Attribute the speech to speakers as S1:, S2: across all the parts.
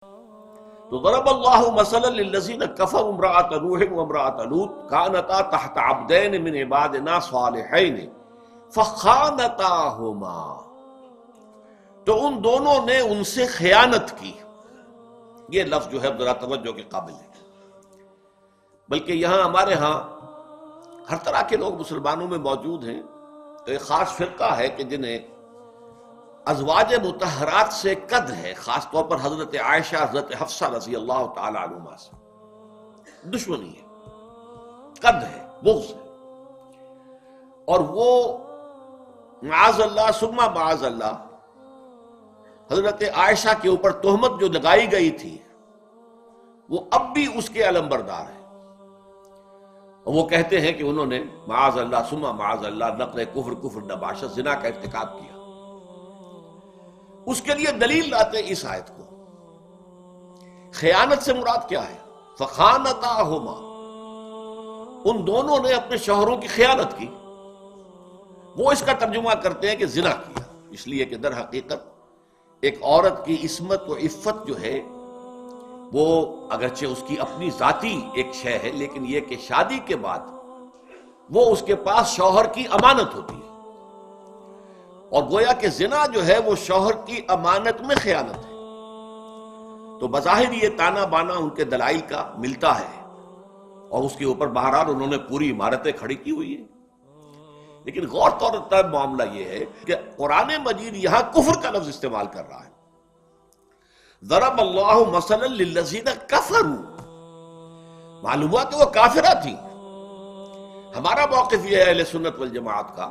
S1: تو ضرب اللہ مثلا للذین کفروا امرأۃ نوح وامرأۃ لوط کانتا تحت عبدین من عبادنا صالحین فخانتاہما، تو ان دونوں نے ان سے خیانت کی. یہ لفظ جو ہے ذرا توجہ کے قابل ہے، بلکہ یہاں ہمارے ہاں ہر طرح کے لوگ مسلمانوں میں موجود ہیں. تو ایک خاص فرقہ ہے کہ جنہیں ازواج مطہرات سے قد ہے، خاص طور پر حضرت عائشہ، حضرت حفصہ رضی اللہ تعالی عنہما سے دشمنی ہے، قد ہے، بغض ہے، اور وہ معاذ اللہ ثم معاذ اللہ حضرت عائشہ کے اوپر تہمت جو لگائی گئی تھی وہ اب بھی اس کے علمبردار ہے. اور وہ کہتے ہیں کہ انہوں نے معاذ اللہ ثم معاذ اللہ نقل کفر نباشت زنا کا ارتکاب کیا. اس کے لیے دلیل لاتے ہیں اس آیت کو. خیانت سے مراد کیا ہے؟ فخانتاہما، ان دونوں نے اپنے شوہروں کی خیانت کی. وہ اس کا ترجمہ کرتے ہیں کہ زنا کیا، اس لیے کہ در حقیقت ایک عورت کی عصمت و عفت جو ہے وہ اگرچہ اس کی اپنی ذاتی ایک شے ہے، لیکن یہ کہ شادی کے بعد وہ اس کے پاس شوہر کی امانت ہوتی ہے، اور گویا کہ زنا جو ہے وہ شوہر کی امانت میں خیانت ہے. تو بظاہر یہ تانا بانا ان کے دلائل کا ملتا ہے، اور اس کے اوپر بہرحال انہوں نے پوری عمارتیں کھڑی کی ہوئی ہیں. لیکن غور طور معاملہ یہ ہے کہ قرآن مجید یہاں کفر کا لفظ استعمال کر رہا ہے. ضرب اللہ مثلا للذین کفروا، معلوم ہوا کہ وہ کافرہ تھی. ہمارا موقف یہ ہے اہل سنت والجماعت کا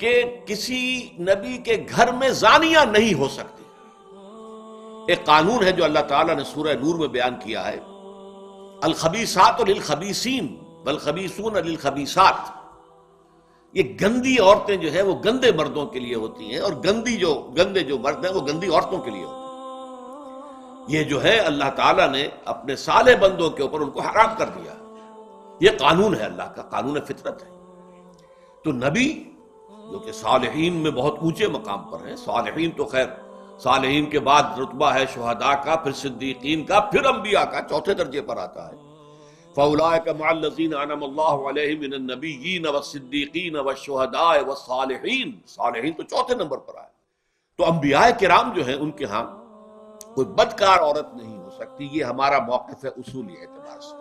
S1: کہ کسی نبی کے گھر میں زانیہ نہیں ہو سکتی. ایک قانون ہے جو اللہ تعالیٰ نے سورہ نور میں بیان کیا ہے، الخبیثات للخبیثین والخبیثون للخبیثات. یہ گندی عورتیں جو ہیں وہ گندے مردوں کے لیے ہوتی ہیں، اور گندے جو مرد ہیں وہ گندی عورتوں کے لیے ہوتے ہیں. یہ جو ہے اللہ تعالیٰ نے اپنے صالح بندوں کے اوپر ان کو حرام کر دیا. یہ قانون ہے، اللہ کا قانون فطرت ہے. تو نبی جو کہ صالحین میں بہت اونچے مقام پر ہیں، صالحین تو خیر صالحین کے بعد رتبہ ہے شہداء کا، پھر صدیقین کا، پھر انبیاء کا، چوتھے درجے پر آتا ہے. فَأُولَٰئِكَ مَعَ الَّذِينَ أَنْعَمَ اللَّهُ عَلَيْهِم مِّنَ النَّبِيِّينَ وَالصِّدِّيقِينَ وَالشُّهَدَاءِ وَالصَّالِحِينَ. صالحین تو چوتھے نمبر پر آئے. تو انبیاء کرام جو ہیں ان کے ہاں کوئی بدکار عورت نہیں ہو سکتی. یہ ہمارا موقف ہے اصولی اعتبار سے.